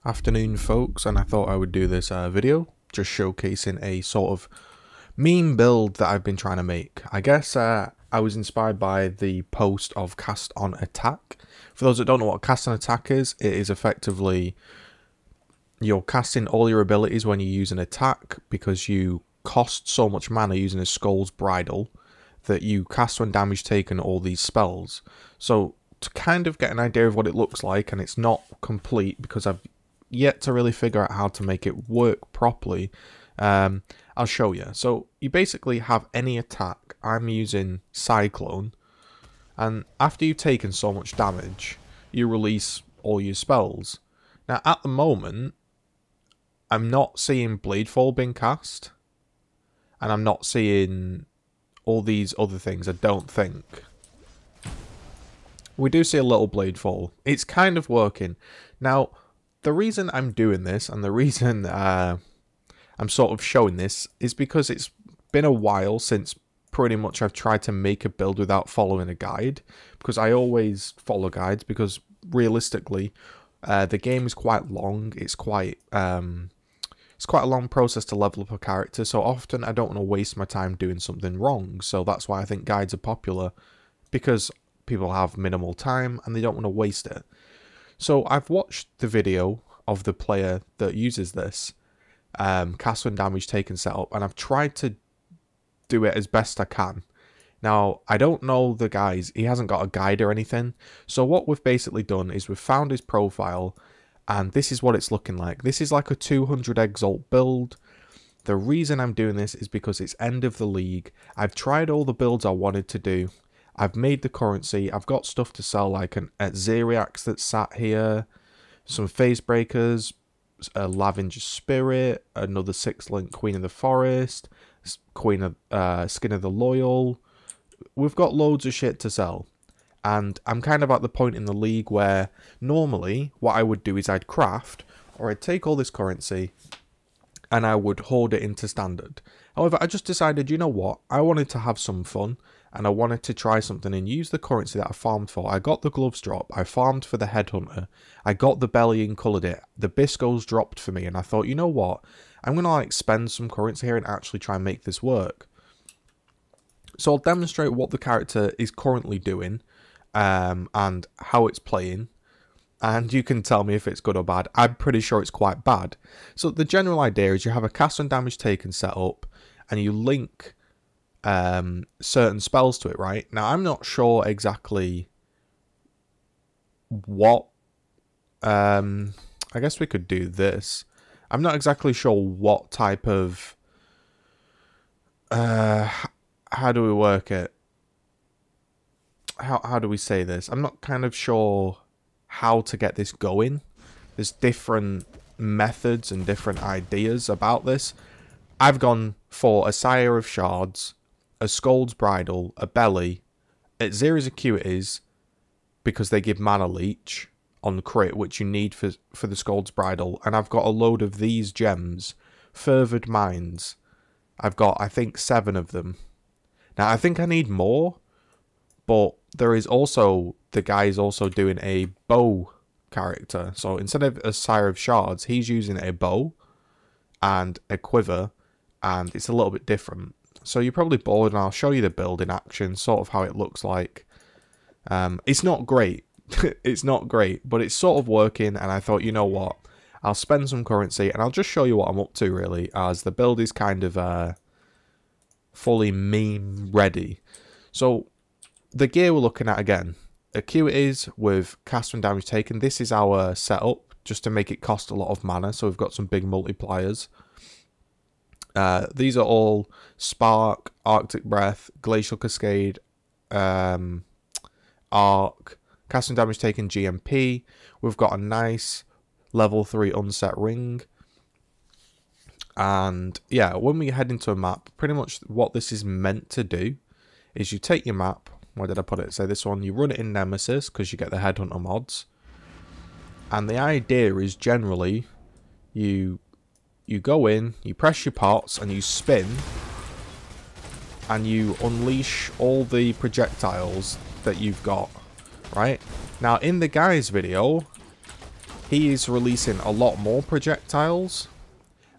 Afternoon folks, and I thought I would do this video just showcasing a sort of meme build that I've been trying to make. I guess I was inspired by the post of Cast on Attack. For those that don't know what Cast on Attack is, it is effectively you're casting all your abilities when you use an attack because you cost so much mana using a Skull's Bridle that you cast when damage taken all these spells. So to kind of get an idea of what it looks like, and it's not complete because I've yet to really figure out how to make it work properly, I'll show you. So you basically have any attack. I'm using Cyclone, and after you've taken so much damage, you release all your spells. Now at the moment, I'm not seeing Bladefall being cast, and I'm not seeing all these other things, I don't think. We do see a little Bladefall. It's kind of working. Now, the reason I'm doing this, and the reason I'm sort of showing this, is because it's been a while since pretty much I've tried to make a build without following a guide. Because I always follow guides, because realistically, the game is quite long. It's quite a long process to level up a character, so often I don't want to waste my time doing something wrong. So that's why I think guides are popular, because people have minimal time and they don't want to waste it. So I've watched the video of the player that uses this cast when damage taken setup, and I've tried to do it as best I can. Now, I don't know the guys, he hasn't got a guide or anything, so what we've basically done is we've found his profile, and this is what it's looking like. This is like a 200 Exalt build. The reason I'm doing this is because it's end of the league. I've tried all the builds I wanted to do. I've made the currency. I've got stuff to sell, like an Xeriax that's sat here, some Phase Breakers, a Lavenger Spirit, another 6-link Queen of the Forest, Skin of the Loyal. We've got loads of shit to sell. And I'm kind of at the point in the league where normally what I would do is I'd craft, or I'd take all this currency and I would hoard it into standard. However, I just decided, you know what, I wanted to have some fun and I wanted to try something and use the currency that I farmed for. I got the gloves drop, I farmed for the headhunter, I got the belly and coloured it, the biscos dropped for me, and I thought, you know what, I'm going to like spend some currency here and actually try and make this work. So I'll demonstrate what the character is currently doing, and how it's playing, and you can tell me if it's good or bad. I'm pretty sure it's quite bad. So the general idea is you have a cast on damage taken set up, and you link certain spells to it, right? Now I'm not sure exactly what, I guess we could do this. I'm not exactly sure what type of, how do we work it? How do we say this? I'm not kind of sure how to get this going. There's different methods and different ideas about this. I've gone for a Sire of Shards, a Skull's Bridle, a Belly, Xeria's Acuities, because they give mana leech on crit, which you need for the Skull's Bridle, and I've got a load of these gems, Fervid Minds. I've got, I think, 7 of them. Now, I think I need more, but there is also, the guy is also doing a bow character. So instead of a Sire of Shards, he's using a bow and a quiver, and it's a little bit different. So you're probably bored, and I'll show you the build in action, sort of how it looks like. It's not great. It's not great, but it's sort of working, and I thought, you know what, I'll spend some currency, and I'll just show you what I'm up to, really, as the build is kind of fully meme ready. So the gear we're looking at, again, Acuities with cast when damage taken. This is our setup, just to make it cost a lot of mana, so we've got some big multipliers. These are all Spark, Arctic Breath, Glacial Cascade, Arc, cast when damage taken GMP. We've got a nice level 3 unset ring. And yeah, when we head into a map, pretty much what this is meant to do is you take your map, where did I put it? Say this one, you run it in Nemesis because you get the Headhunter mods. And the idea is generally you go in, you press your pots and you spin and you unleash all the projectiles that you've got, right? Now in the guy's video, he is releasing a lot more projectiles,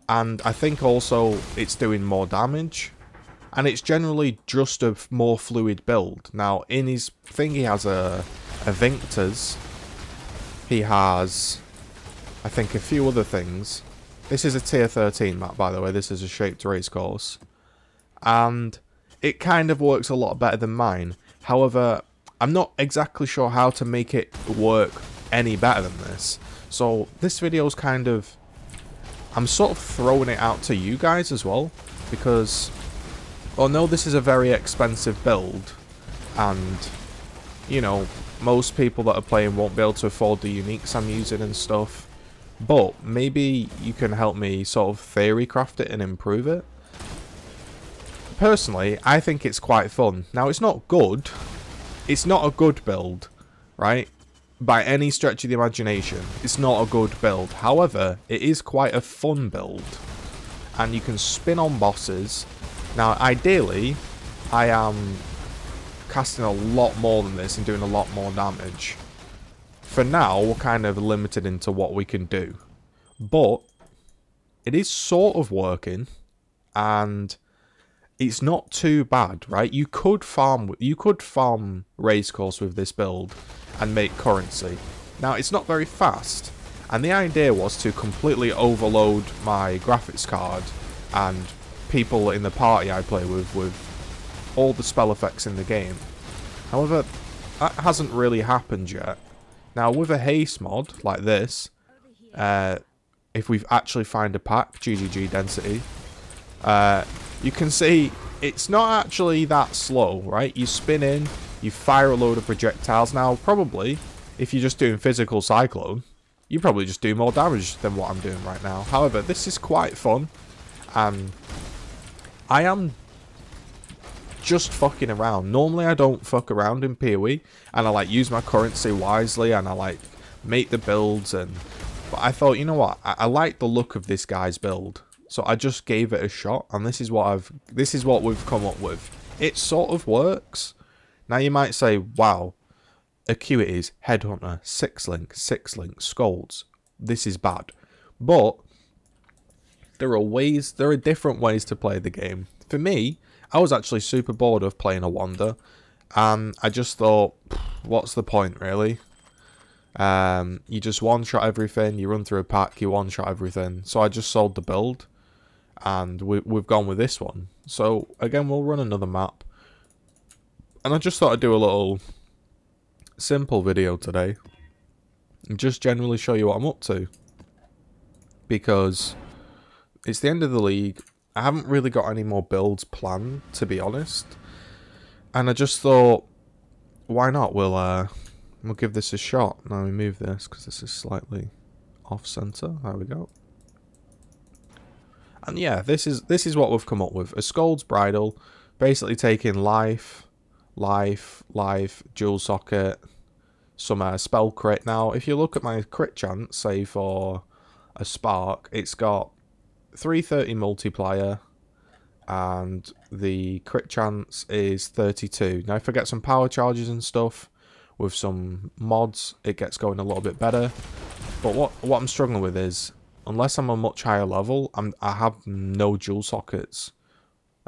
and I think also it's doing more damage, and it's generally just a more fluid build. Now, in his thing, he has a Vinctors, he has, I think, a few other things. This is a tier 13 map, by the way. This is a shaped race course, and it kind of works a lot better than mine. However, I'm not exactly sure how to make it work any better than this. So this video is kind of, I'm sort of throwing it out to you guys as well, because although this is a very expensive build, and, you know, most people that are playing won't be able to afford the uniques I'm using and stuff, but maybe you can help me sort of theory craft it and improve it. Personally, I think it's quite fun. Now, it's not good. It's not a good build, right? By any stretch of the imagination, it's not a good build. However, it is quite a fun build, and you can spin on bosses. Now, ideally, I am casting a lot more than this and doing a lot more damage. For now, we're kind of limited into what we can do, but it is sort of working, and it's not too bad, right? You could farm race course with this build and make currency. Now, it's not very fast, and the idea was to completely overload my graphics card and people in the party I play with all the spell effects in the game. However, that hasn't really happened yet. Now, with a haste mod like this, if we actually find a pack, GGZII, you can see it's not actually that slow, right? You spin in, you fire a load of projectiles. Now, probably, if you're just doing physical cyclone, you probably just do more damage than what I'm doing right now. However, this is quite fun, and I am just fucking around. Normally, I don't fuck around in PoE, and I like use my currency wisely, and I like make the builds, but I thought, you know what? I like the look of this guy's build. So I just gave it a shot, and this is what we've come up with. It sort of works. Now you might say, wow, Acuities, Headhunter, 6-link, Scolds. This is bad. But there are different ways to play the game. For me, I was actually super bored of playing a Wander, and I just thought, what's the point, really? You just one-shot everything, you run through a pack, you one-shot everything. So I just sold the build, and we've gone with this one. So again, we'll run another map, and I just thought I'd do a little simple video today and just generally show you what I'm up to, because it's the end of the league. I haven't really got any more builds planned, to be honest, and I just thought, why not? We'll give this a shot. Now we move this because this is slightly off center. There we go. And yeah, this is what we've come up with. A Scold's Bridle, basically taking life, dual socket, some spell crit. Now, if you look at my crit chance, say for a spark, it's got 330 multiplier, and the crit chance is 32. Now, if I get some power charges and stuff with some mods, it gets going a little bit better. But what I'm struggling with is, unless I'm a much higher level, I have no dual sockets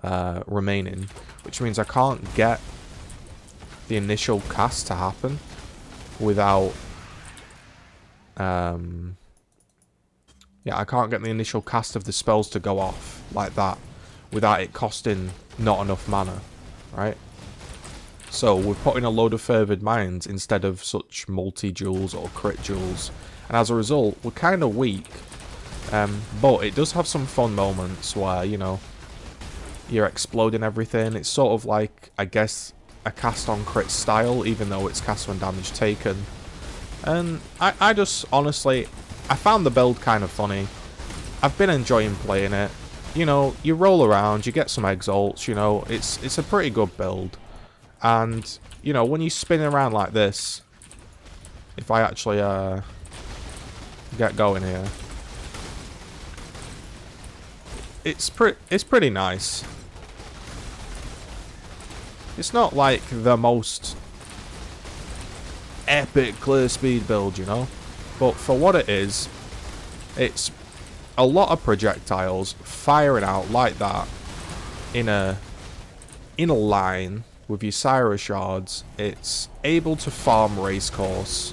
remaining, which means I can't get the initial cast to happen without yeah, I can't get the initial cast of the spells to go off like that without it costing not enough mana, right? So we're putting a load of favored minds instead of such multi-duels or crit duels, and as a result, we're kind of weak. But it does have some fun moments where, you know, you're exploding everything. It's sort of like, I guess, a cast on crit style, even though it's cast when damage taken. And I just, honestly, I found the build kind of funny. I've been enjoying playing it. You know, you roll around, you get some exalts, you know, it's a pretty good build. And, you know, when you spin around like this, if I actually get going here, it's pretty nice. It's not like the most epic clear speed build, you know, But for what it is, it's a lot of projectiles firing out like that in a line with your Syra shards. It's able to farm racecourse.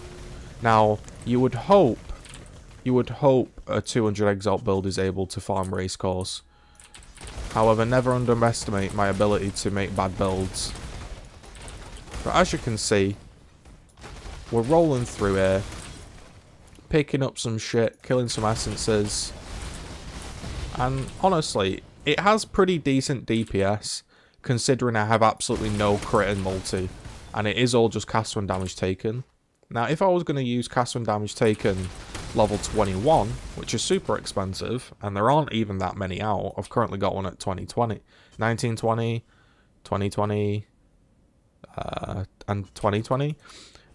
Now, you would hope a 200 Exalt build is able to farm racecourse. However, never underestimate my ability to make bad builds. But as you can see, we're rolling through here, picking up some shit, killing some essences, and honestly, it has pretty decent DPS, considering I have absolutely no crit and multi, and it is all just cast when damage taken. Now, if I was going to use cast when damage taken level 21, which is super expensive, and there aren't even that many out, I've currently got one at 2020, 1920, 2020, and 2020.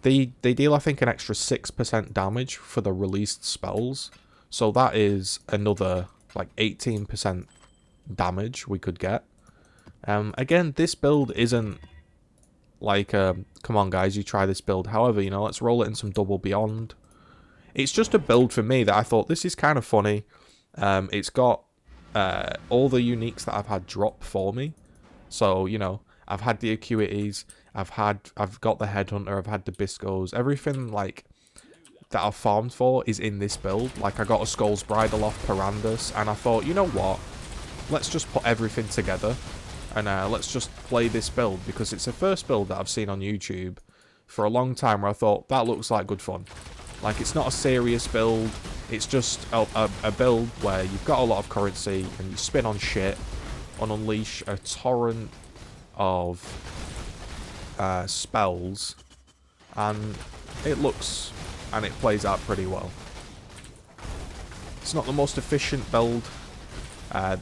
They deal, I think, an extra 6% damage for the released spells, so that is another like 18% damage we could get. Again, this build isn't like, come on guys, you try this build. However, you know, let's roll it in some double beyond. It's just a build for me that I thought, this is kind of funny. It's got all the uniques that I've had drop for me. So, you know, I've had the Acuities, I've got the Headhunter, I've had the Biscos, everything like that I've farmed for is in this build. Like, I got a Skull's Bridle off Parandus, and I thought, you know what, let's just put everything together, and let's just play this build, because it's the first build that I've seen on YouTube for a long time where I thought, that looks like good fun. Like, it's not a serious build, it's just a build where you've got a lot of currency, and you spin on shit, and unleash a torrent of spells, and it looks and it plays out pretty well. It's not the most efficient build.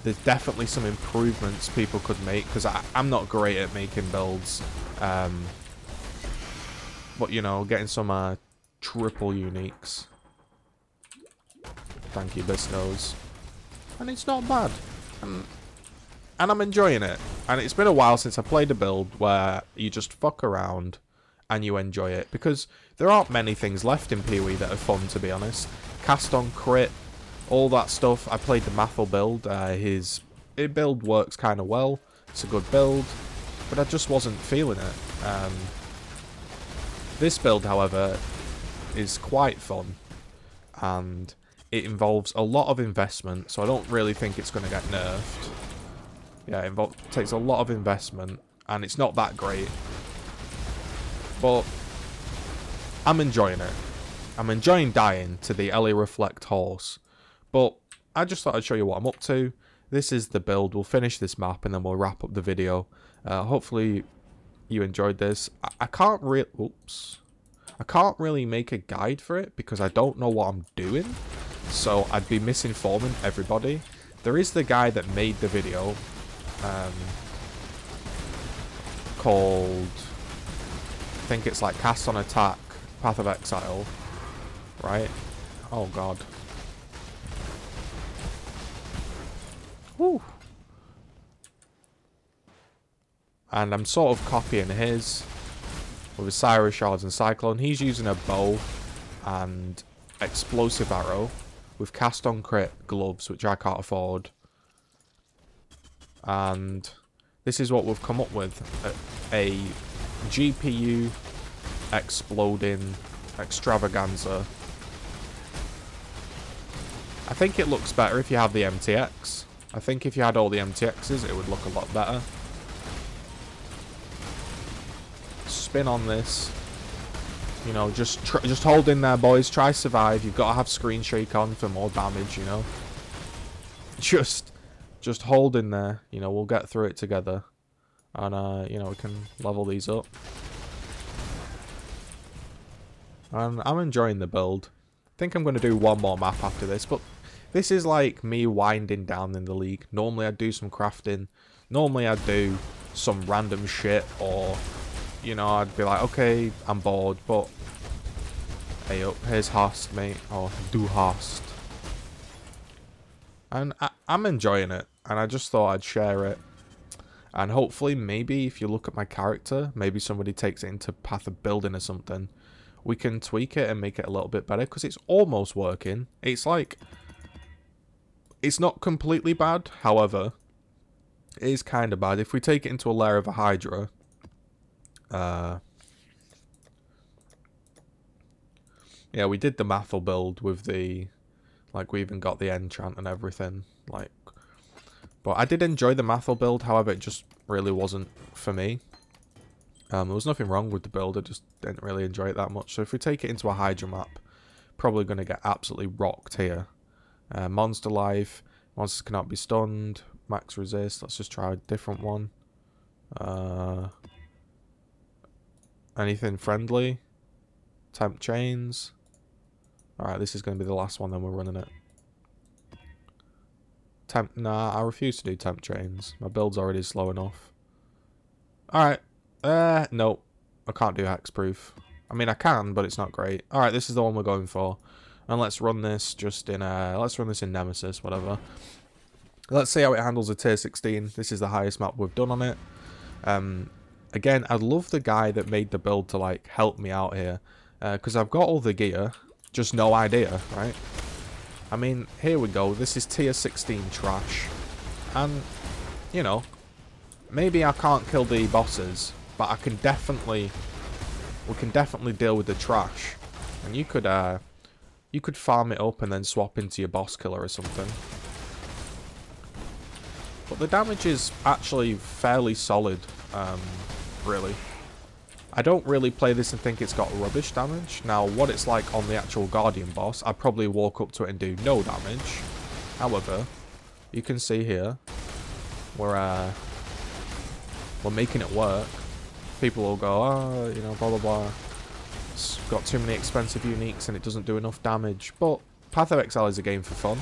There's definitely some improvements people could make, because I'm not great at making builds, but you know, getting some triple uniques. Thank you, Bisnos. And it's not bad, and I'm enjoying it. And it's been a while since I played a build where you just fuck around and you enjoy it, because there aren't many things left in PoE that are fun, to be honest. Cast on crit, all that stuff. I played the Mathel build. His build works kind of well. It's a good build, but I just wasn't feeling it. This build, however, is quite fun, and it involves a lot of investment, so I don't really think it's going to get nerfed. Yeah, it takes a lot of investment, and it's not that great. But I'm enjoying it. I'm enjoying dying to the Ellie Reflect horse. But I just thought I'd show you what I'm up to. This is the build. We'll finish this map, and then we'll wrap up the video. Hopefully you enjoyed this. I can't really make a guide for it, because I don't know what I'm doing. So I'd be misinforming everybody. There is the guy that made the video, called, I think it's like Cast on Attack, Path of Exile, right? Oh god. Woo. And I'm sort of copying his, with his Syra Shards and Cyclone. He's using a bow and explosive arrow with cast on crit gloves, which I can't afford. And this is what we've come up with. A GPU exploding extravaganza. I think it looks better if you have the MTX. I think if you had all the MTXs, it would look a lot better. Spin on this. You know, just hold in there, boys. Try survive. You've got to have Screen Shake on for more damage, you know. Just hold in there. You know, we'll get through it together. And, you know, we can level these up. And I'm enjoying the build. I think I'm going to do one more map after this, but this is like me winding down in the league. Normally I'd do some crafting. Normally I'd do some random shit, or, you know, I'd be like, okay, I'm bored, but hey up, here's Host, mate, or do Host. And I'm enjoying it, and I just thought I'd share it. And hopefully, maybe if you look at my character, maybe somebody takes it into Path of Building or something, we can tweak it and make it a little bit better, because it's almost working. It's like, it's not completely bad, however, it is kind of bad. If we take it into a layer of a Hydra, yeah, we did the Mathel build with the, like, we even got the enchant and everything, like, but I did enjoy the Mathel build, however, it just really wasn't for me. There was nothing wrong with the build, I just didn't really enjoy it that much. So if we take it into a Hydra map, probably going to get absolutely rocked here. Monster life, monsters cannot be stunned, max resist, let's just try a different one. Anything friendly? Temp chains. Alright, this is going to be the last one, then we're running it. Nah, I refuse to do temp chains. My build's already slow enough. Alright. No. I can't do hexproof. I mean, I can, but it's not great. Alright, this is the one we're going for. And let's run this just in, let's run this in Nemesis, whatever. Let's see how it handles a tier 16. This is the highest map we've done on it. Again, I'd love the guy that made the build to, like, help me out here. Because I've got all the gear, just no idea, right? I mean, here we go. This is tier 16 trash. And, you know, maybe I can't kill the bosses, but I can definitely, we can definitely deal with the trash. And you could farm it up and then swap into your boss killer or something. But the damage is actually fairly solid, really. I don't really play this and think it's got rubbish damage. Now, what it's like on the actual Guardian boss, I'd probably walk up to it and do no damage. However, you can see here, we're making it work. People will go, oh, you know, blah, blah, blah. It's got too many expensive uniques and it doesn't do enough damage. But Path of Exile is a game for fun.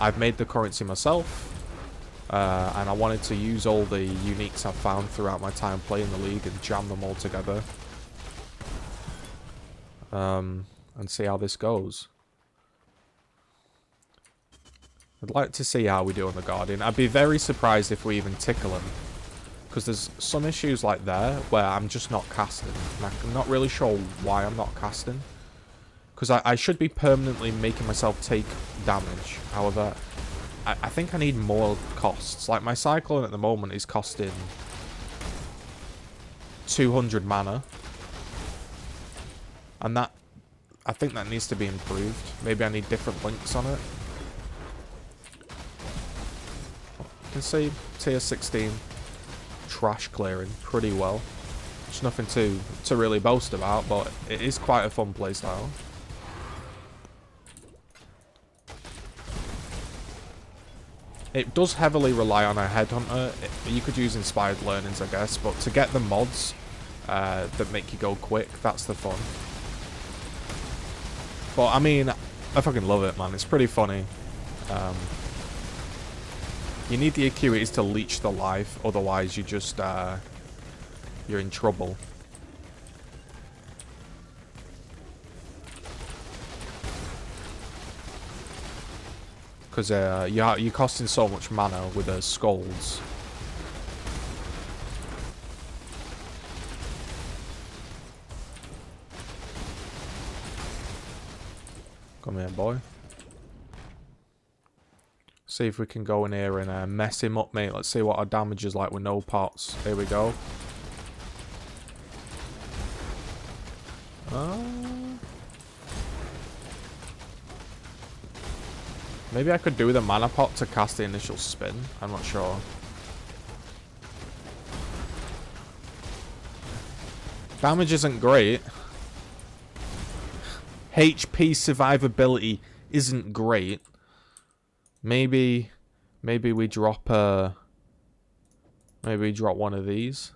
I've made the currency myself. And I wanted to use all the uniques I've found throughout my time playing the league and jam them all together. And see how this goes. I'd like to see how we do on the Guardian. I'd be very surprised if we even tickle him. Because there's some issues like there where I'm just not casting. And I'm not really sure why I'm not casting. Because I should be permanently making myself take damage. However, I think I need more costs. Like, my Cyclone at the moment is costing 200 mana. And that, I think that needs to be improved. Maybe I need different links on it. You can see tier 16 trash clearing pretty well. There's nothing to really boast about, but it is quite a fun playstyle. It does heavily rely on a headhunter. You could use inspired learnings, I guess, but to get the mods that make you go quick, that's the fun. But I mean, I fucking love it, man. It's pretty funny. You need the acuities to leech the life, otherwise you just you're in trouble. Because you're costing so much mana with the scolds. Come here, boy. See if we can go in here and mess him up, mate. Let's see what our damage is like with no pots. Here we go. Maybe I could do the mana pot to cast the initial spin. I'm not sure. Damage isn't great. HP survivability isn't great. Maybe we drop maybe we drop one of these.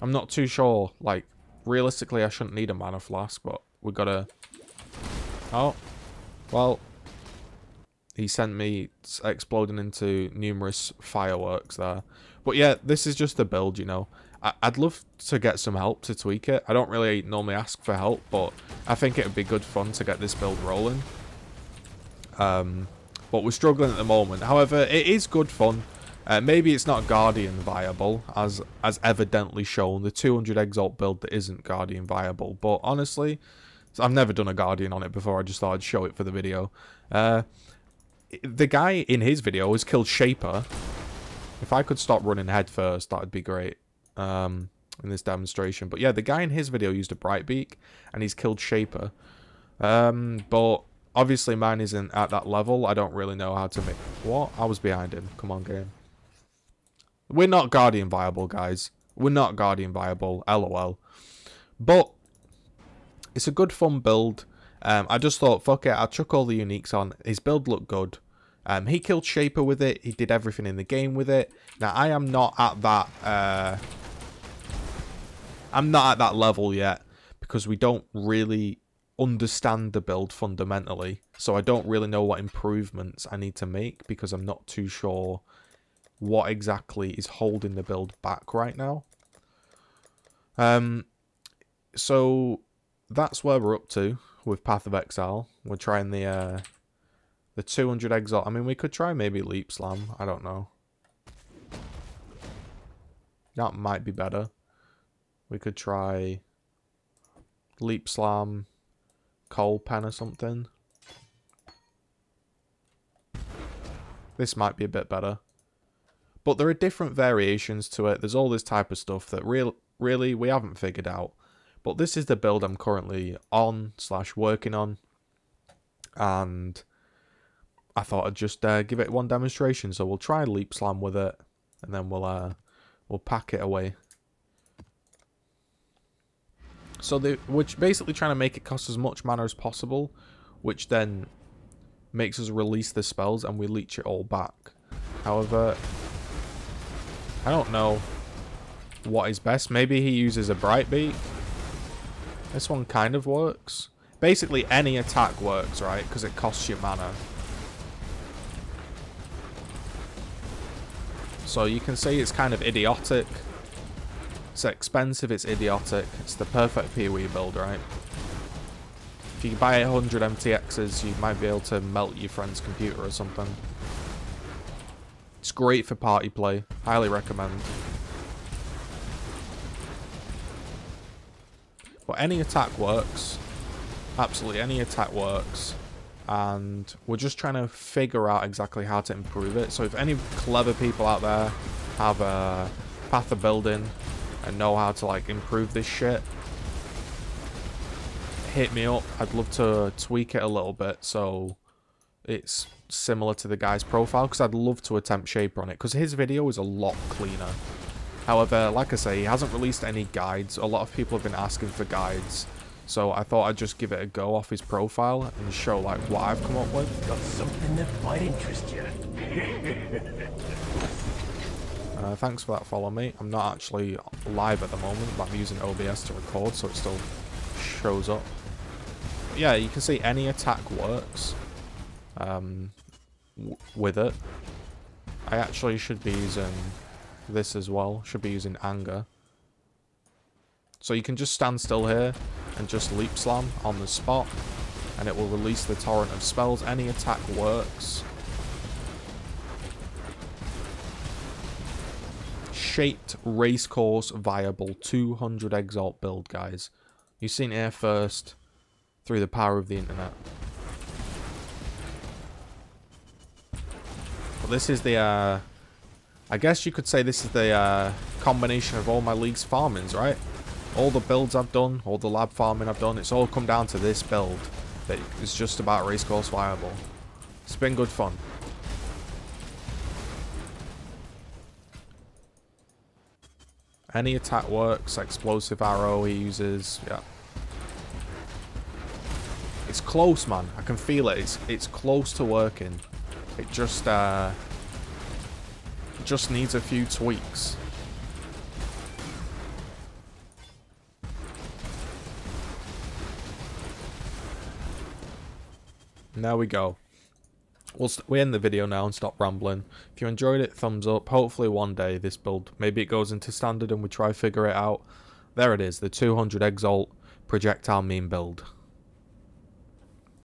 I'm not too sure. Like, realistically, I shouldn't need a mana flask, but we gotta. Oh, well. He sent me exploding into numerous fireworks there. But yeah, this is just a build, you know. I'd love to get some help to tweak it. I don't really normally ask for help, but I think it would be good fun to get this build rolling. But we're struggling at the moment. However, it is good fun. Maybe it's not Guardian viable, as evidently shown. The 200 Exalt build that isn't Guardian viable. But honestly, I've never done a Guardian on it before. I just thought I'd show it for the video. The guy in his video has killed Shaper. If I could stop running head first, that would be great in this demonstration. But yeah, the guy in his video used a Brightbeak, and he's killed Shaper. But obviously mine isn't at that level. I don't really know how to make... What? I was behind him. Come on, game. We're not Guardian viable, guys. We're not Guardian viable. LOL. But it's a good fun build. I just thought, fuck it, I'll chuck all the uniques on. His build looked good. He killed Shaper with it. He did everything in the game with it. Now, I am not at that... I'm not at that level yet, because we don't really understand the build fundamentally. So I don't really know what improvements I need to make, because I'm not too sure what exactly is holding the build back right now. So that's where we're up to with Path of Exile. We're trying the 200 Exalt. I mean, we could try maybe Leap Slam. I don't know. That might be better. We could try Leap Slam, Coal Pen or something. This might be a bit better. But there are different variations to it. There's all this type of stuff that really we haven't figured out. But this is the build I'm currently on / working on. And I thought I'd just give it one demonstration. So we'll try Leap Slam with it. And then we'll pack it away. So we're basically trying to make it cost as much mana as possible. Which then makes us release the spells and we leech it all back. However, I don't know what is best. Maybe he uses a Brightbeak. This one kind of works. Basically, any attack works, right? Because it costs you mana. So you can say it's kind of idiotic. It's expensive, it's idiotic. It's the perfect PoE build, right? If you buy 100 MTXs, you might be able to melt your friend's computer or something. It's great for party play. Highly recommend. But any attack works. Absolutely any attack works. And we're just trying to figure out exactly how to improve it. So if any clever people out there have a path of building and know how to like improve this shit, hit me up. I'd love to tweak it a little bit so it's similar to the guy's profile, because I'd love to attempt Shaper on it, because his video is a lot cleaner. However, like I say, he hasn't released any guides. A lot of people have been asking for guides, so I thought I'd just give it a go off his profile and show like what I've come up with. Got something that might interest you. Thanks for that follow, mate. I'm not actually live at the moment, but I'm using OBS to record, so it still shows up. But yeah, you can see any attack works with it. I actually should be using this as well. Should be using Anger. So you can just stand still here and just Leap Slam on the spot, and it will release the torrent of spells. Any attack works. Shaped Racecourse viable 200 Exalt build, guys. You've seen it here first through the power of the internet. But this is the I guess you could say this is the combination of all my league's farmings, right? All the builds I've done, all the lab farming I've done, it's all come down to this build that is just about Racecourse viable. It's been good fun. Any attack works. Explosive arrow he uses. Yeah. It's close, man. I can feel it. It's close to working. It just needs a few tweaks. And there we go. We end the video now and stop rambling. If you enjoyed it, thumbs up. Hopefully one day this build, maybe it goes into standard and we try to figure it out. There it is, the 200 Exalt projectile meme build.